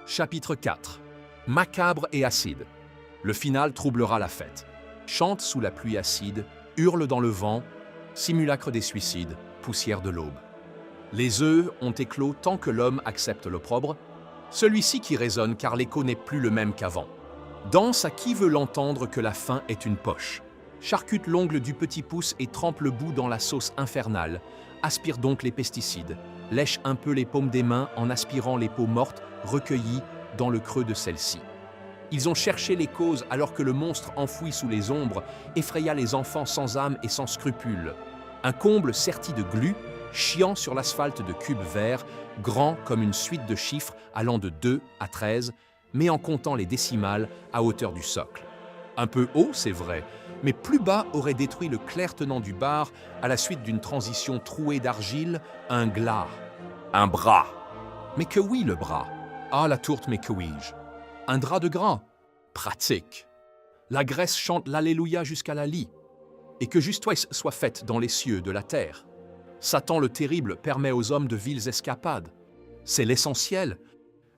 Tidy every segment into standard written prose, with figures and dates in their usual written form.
Chapitre 4. Macabre et acide. Le final troublera la fête. Chante sous la pluie acide, hurle dans le vent, simulacre des suicides, poussière de l'aube. Les œufs ont éclos tant que l'homme accepte l'opprobre, celui-ci qui résonne car l'écho n'est plus le même qu'avant. Danse à qui veut l'entendre que la faim est une poche. Charcute l'ongle du petit pouce et trempe le bout dans la sauce infernale. Aspire donc les pesticides. Lèche un peu les paumes des mains en aspirant les peaux mortes recueillies dans le creux de celles-ci. Ils ont cherché les causes alors que le monstre enfoui sous les ombres effraya les enfants sans âme et sans scrupules. Un comble serti de glu, chiant sur l'asphalte de cubes verts, grand comme une suite de chiffres allant de 2 à 13, mais en comptant les décimales à hauteur du socle. Un peu haut, c'est vrai, mais plus bas aurait détruit le clair tenant du bar à la suite d'une transition trouée d'argile, un glas. Un bras. Mais que oui, le bras. Ah, la tourte, mais que oui-je. Un drap de gras. Pratique. La Grèce chante l'Alléluia jusqu'à la lie. Et que justice soit faite dans les cieux de la terre. Satan le terrible permet aux hommes de viles escapades. C'est l'essentiel.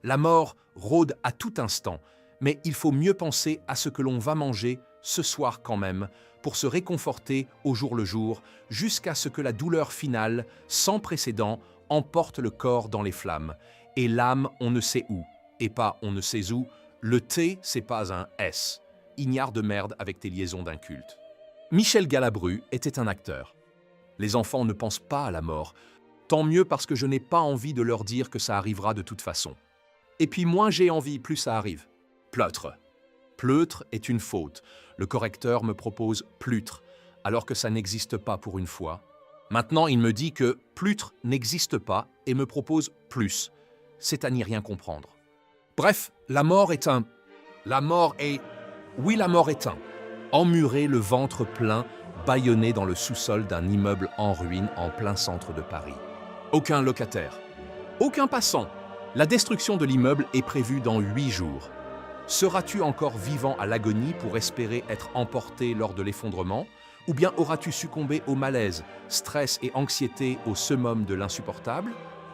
La mort rôde à tout instant, mais il faut mieux penser à ce que l'on va manger ce soir quand même, pour se réconforter au jour le jour, jusqu'à ce que la douleur finale, sans précédent, emporte le corps dans les flammes, et l'âme on ne sait où, et pas on ne sait où, le T c'est pas un S. Ignare de merde avec tes liaisons d'inculte. Michel Galabru était un acteur. Les enfants ne pensent pas à la mort, tant mieux parce que je n'ai pas envie de leur dire que ça arrivera de toute façon. Et puis moins j'ai envie, plus ça arrive. Pleutre. Pleutre est une faute. Le correcteur me propose plutre, alors que ça n'existe pas pour une fois. Maintenant, il me dit que plutre n'existe pas et me propose plus. C'est à n'y rien comprendre. Bref, la mort est un... La mort est... Oui, la mort est un... Emmuré, le ventre plein, bâillonné dans le sous-sol d'un immeuble en ruine en plein centre de Paris. Aucun locataire. Aucun passant. La destruction de l'immeuble est prévue dans 8 jours. Seras-tu encore vivant à l'agonie pour espérer être emporté lors de l'effondrement? Ou bien auras-tu succombé au malaise, stress et anxiété au summum de l'insupportable?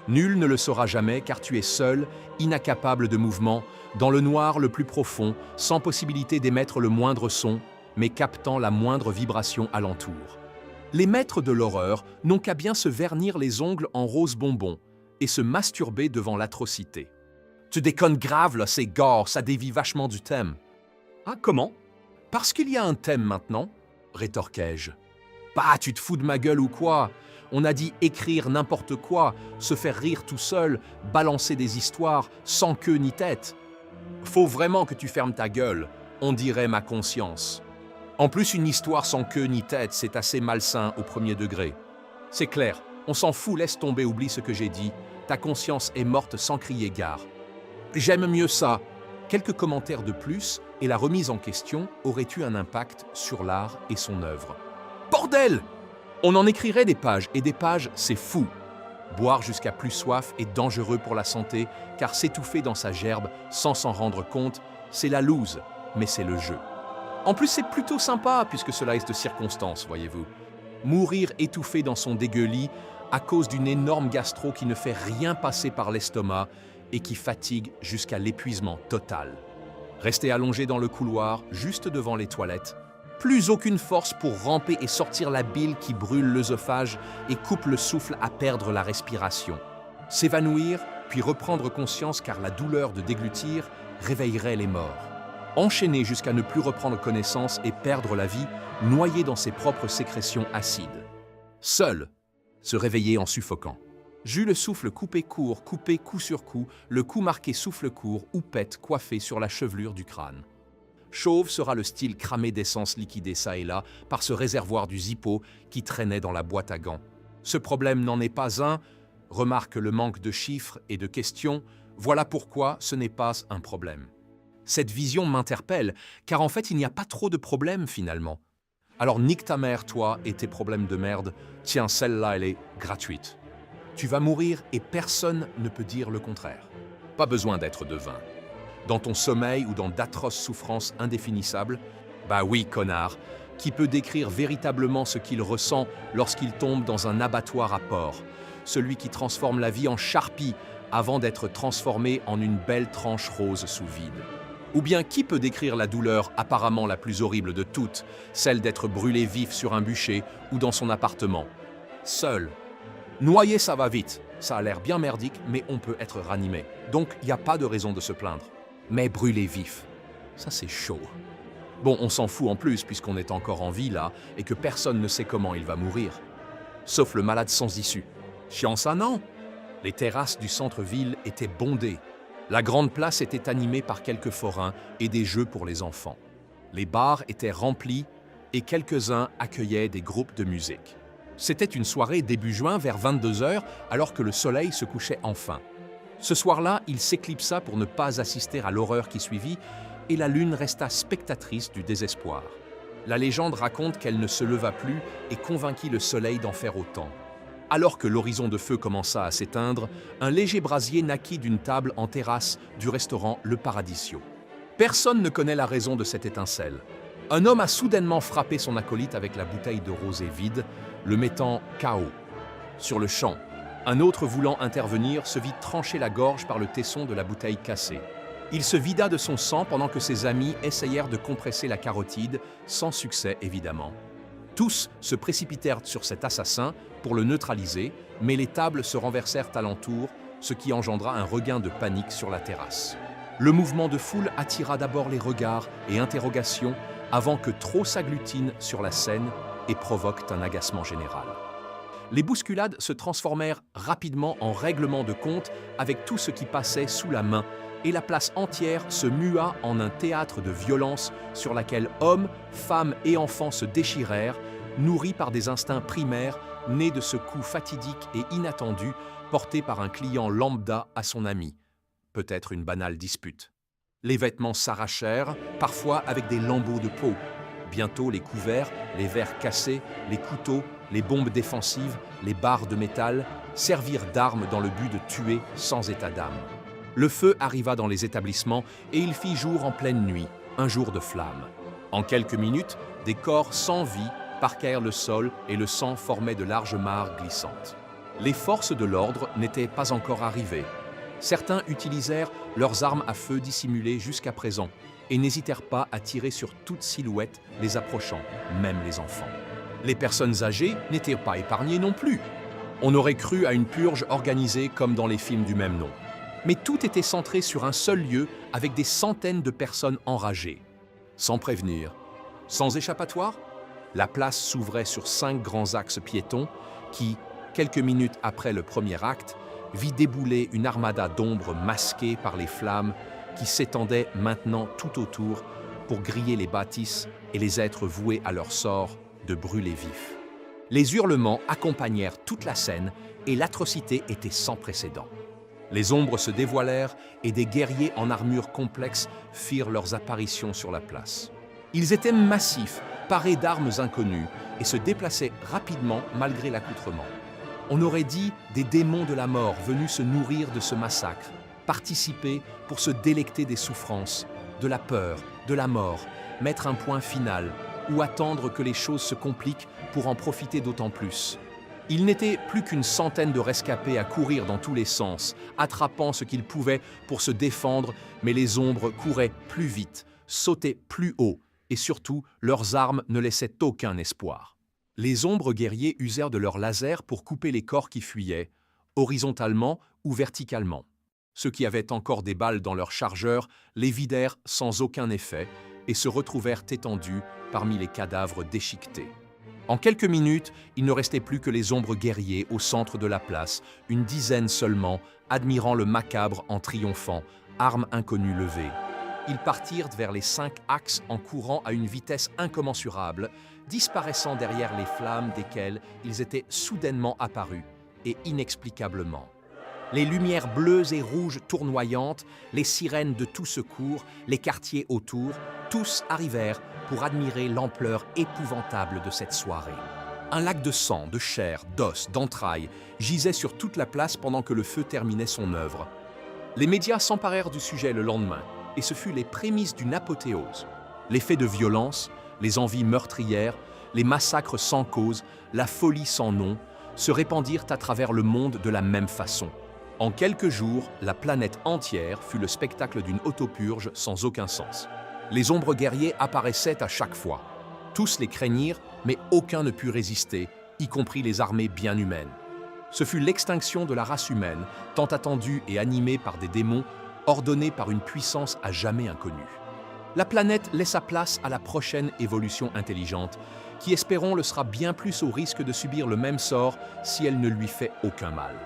Nul ne le saura jamais car tu es seul, inaccapable de mouvement, dans le noir le plus profond, sans possibilité d'émettre le moindre son, mais captant la moindre vibration alentour. Les maîtres de l'horreur n'ont qu'à bien se vernir les ongles en rose bonbon et se masturber devant l'atrocité. Tu déconnes grave là, c'est gore, ça dévie vachement du thème. Ah, comment? Parce qu'il y a un thème maintenant, rétorquai-je. Bah, tu te fous de ma gueule ou quoi? On a dit écrire n'importe quoi, se faire rire tout seul, balancer des histoires sans queue ni tête. Faut vraiment que tu fermes ta gueule, on dirait ma conscience. En plus, une histoire sans queue ni tête, c'est assez malsain au premier degré. C'est clair, on s'en fout, laisse tomber, oublie ce que j'ai dit. Ta conscience est morte sans crier gare. J'aime mieux ça. Quelques commentaires de plus et la remise en question aurait eu un impact sur l'art et son œuvre. Bordel! On en écrirait des pages, et des pages, c'est fou. Boire jusqu'à plus soif est dangereux pour la santé, car s'étouffer dans sa gerbe sans s'en rendre compte, c'est la loose, mais c'est le jeu. En plus, c'est plutôt sympa, puisque cela est de circonstance, voyez-vous. Mourir étouffé dans son dégueulis à cause d'une énorme gastro qui ne fait rien passer par l'estomac et qui fatigue jusqu'à l'épuisement total. Rester allongé dans le couloir, juste devant les toilettes, plus aucune force pour ramper et sortir la bile qui brûle l'œsophage et coupe le souffle à perdre la respiration. S'évanouir, puis reprendre conscience car la douleur de déglutir réveillerait les morts. Enchaîner jusqu'à ne plus reprendre connaissance et perdre la vie, noyé dans ses propres sécrétions acides. Seul, se réveiller en suffoquant. J'eus le souffle coupé court, coupé coup sur coup, le coup marqué souffle court, houppette coiffée sur la chevelure du crâne. Chauve sera le style cramé d'essence liquidée ça et là par ce réservoir du Zippo qui traînait dans la boîte à gants. Ce problème n'en est pas un, remarque le manque de chiffres et de questions, voilà pourquoi ce n'est pas un problème. Cette vision m'interpelle, car en fait il n'y a pas trop de problèmes finalement. Alors nique ta mère toi et tes problèmes de merde, tiens celle-là elle est gratuite. Tu vas mourir et personne ne peut dire le contraire. Pas besoin d'être devin. Dans ton sommeil ou dans d'atroces souffrances indéfinissables, bah oui, connard, qui peut décrire véritablement ce qu'il ressent lorsqu'il tombe dans un abattoir à porc, celui qui transforme la vie en charpie avant d'être transformés en une belle tranche rose sous vide. Ou bien qui peut décrire la douleur apparemment la plus horrible de toutes, celle d'être brûlé vif sur un bûcher ou dans son appartement? Seul. Noyer, ça va vite. Ça a l'air bien merdique, mais on peut être ranimé. Donc, il n'y a pas de raison de se plaindre. Mais brûler vif, ça c'est chaud. Bon, on s'en fout en plus puisqu'on est encore en vie là et que personne ne sait comment il va mourir. Sauf le malade sans issue. Chiant ça, non? Les terrasses du centre-ville étaient bondées. La grande place était animée par quelques forains et des jeux pour les enfants. Les bars étaient remplis et quelques-uns accueillaient des groupes de musique. C'était une soirée début juin vers 22h alors que le soleil se couchait enfin. Ce soir-là, il s'éclipsa pour ne pas assister à l'horreur qui suivit et la lune resta spectatrice du désespoir. La légende raconte qu'elle ne se leva plus et convainquit le soleil d'en faire autant. Alors que l'horizon de feu commença à s'éteindre, un léger brasier naquit d'une table en terrasse du restaurant Le Paradiso. Personne ne connaît la raison de cette étincelle. Un homme a soudainement frappé son acolyte avec la bouteille de rosé vide, le mettant KO. Sur le champ, un autre voulant intervenir se vit trancher la gorge par le tesson de la bouteille cassée. Il se vida de son sang pendant que ses amis essayèrent de compresser la carotide, sans succès évidemment. Tous se précipitèrent sur cet assassin pour le neutraliser, mais les tables se renversèrent alentour, ce qui engendra un regain de panique sur la terrasse. Le mouvement de foule attira d'abord les regards et interrogations avant que trop s'agglutinent sur la scène et provoquent un agacement général. Les bousculades se transformèrent rapidement en règlement de compte avec tout ce qui passait sous la main et la place entière se mua en un théâtre de violence sur laquelle hommes, femmes et enfants se déchirèrent, nourris par des instincts primaires nés de ce coup fatidique et inattendu porté par un client lambda à son ami. Peut-être une banale dispute. Les vêtements s'arrachèrent, parfois avec des lambeaux de peau. Bientôt les couverts, les verres cassés, les couteaux, les bombes défensives, les barres de métal servirent d'armes dans le but de tuer sans état d'âme. Le feu arriva dans les établissements et il fit jour en pleine nuit, un jour de flamme. En quelques minutes, des corps sans vie parquèrent le sol et le sang formait de larges mares glissantes. Les forces de l'ordre n'étaient pas encore arrivées. Certains utilisèrent leurs armes à feu dissimulées jusqu'à présent et n'hésitèrent pas à tirer sur toute silhouette les approchant, même les enfants. Les personnes âgées n'étaient pas épargnées non plus. On aurait cru à une purge organisée comme dans les films du même nom. Mais tout était centré sur un seul lieu avec des centaines de personnes enragées. Sans prévenir, sans échappatoire, la place s'ouvrait sur 5 grands axes piétons qui, quelques minutes après le premier acte, vit débouler une armada d'ombres masquées par les flammes qui s'étendaient maintenant tout autour pour griller les bâtisses et les êtres voués à leur sort de brûler vifs. Les hurlements accompagnèrent toute la scène et l'atrocité était sans précédent. Les ombres se dévoilèrent et des guerriers en armure complexe firent leurs apparitions sur la place. Ils étaient massifs, parés d'armes inconnues et se déplaçaient rapidement malgré l'accoutrement. On aurait dit des démons de la mort venus se nourrir de ce massacre, participer pour se délecter des souffrances, de la peur, de la mort, mettre un point final ou attendre que les choses se compliquent pour en profiter d'autant plus. Il n'était plus qu'une centaine de rescapés à courir dans tous les sens, attrapant ce qu'ils pouvaient pour se défendre, mais les ombres couraient plus vite, sautaient plus haut, et surtout, leurs armes ne laissaient aucun espoir. Les ombres guerriers usèrent de leurs lasers pour couper les corps qui fuyaient, horizontalement ou verticalement. Ceux qui avaient encore des balles dans leurs chargeurs les vidèrent sans aucun effet et se retrouvèrent étendus parmi les cadavres déchiquetés. En quelques minutes, il ne restait plus que les ombres guerriers au centre de la place, une dizaine seulement, admirant le macabre en triomphant, armes inconnues levées. Ils partirent vers les 5 axes en courant à une vitesse incommensurable, disparaissant derrière les flammes desquelles ils étaient soudainement apparus, et inexplicablement. Les lumières bleues et rouges tournoyantes, les sirènes de tout secours, les quartiers autour, tous arrivèrent pour admirer l'ampleur épouvantable de cette soirée. Un lac de sang, de chair, d'os, d'entrailles gisait sur toute la place pendant que le feu terminait son œuvre. Les médias s'emparèrent du sujet le lendemain, et ce fut les prémices d'une apothéose. Les faits de violence, les envies meurtrières, les massacres sans cause, la folie sans nom, se répandirent à travers le monde de la même façon. En quelques jours, la planète entière fut le spectacle d'une autopurge sans aucun sens. Les ombres guerriers apparaissaient à chaque fois. Tous les craignirent, mais aucun ne put résister, y compris les armées bien humaines. Ce fut l'extinction de la race humaine, tant attendue et animée par des démons, ordonnée par une puissance à jamais inconnue. La planète laissa place à la prochaine évolution intelligente, qui espérons le sera bien plus au risque de subir le même sort si elle ne lui fait aucun mal.